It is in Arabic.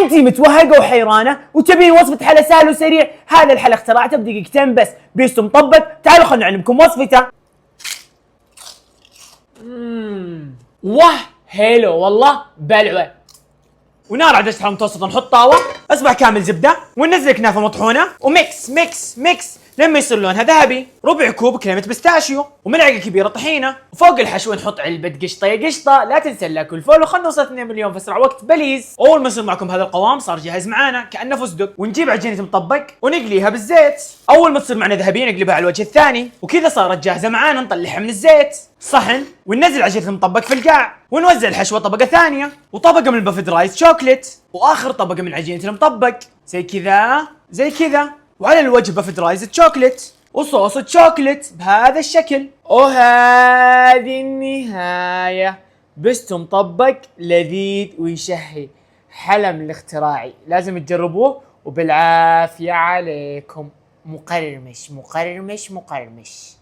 انت متوهقه وحيرانه وتبين وصفه حلا سهل وسريع؟ هذا الحلا اخترعته بدقيقتين بس، بيست مطبق. تعالوا خلنا نعلمكم وصفته. واه حلو والله، بلعوه. ونار على درجة متوسطة، نحط طاوة، اصبع كامل زبدة، وننزل كنافة مطحونة، وميكس ميكس ميكس لما يصير لونها ذهبي. ربع كوب كريمة بستاشيو، وملعقة كبيرة طحينة، وفوق الحشو نحط علبة قشطة يا قشطة. لا تنسى اللايك والفولو، خلنا نوصل 2 مليون في اسرع وقت بليز. اول ما يصير معكم هذا القوام صار جاهز معانا كأنه فستق، ونجيب عجينة مطبق ونقليها بالزيت. اول ما تصير معنا ذهبية نقلبها على الوجه الثاني، وكذا صارت جاهزة معانا. نطلعها من الزيت صحن، وننزل عجينة المطبق في القاع، ونوزع الحشوة طبقة ثانية، وطبقة من البافد رايس شوكليت، واخر طبقة من عجينة المطبق زي كذا زي كذا، وعلى الوجه بافد رايس شوكليت وصوص شوكليت بهذا الشكل. وهذه النهاية، بست مطبق لذيذ ويشهي. حلم الاختراعي، لازم تجربوه وبالعافية عليكم. مقرمش مقرمش مقرمش.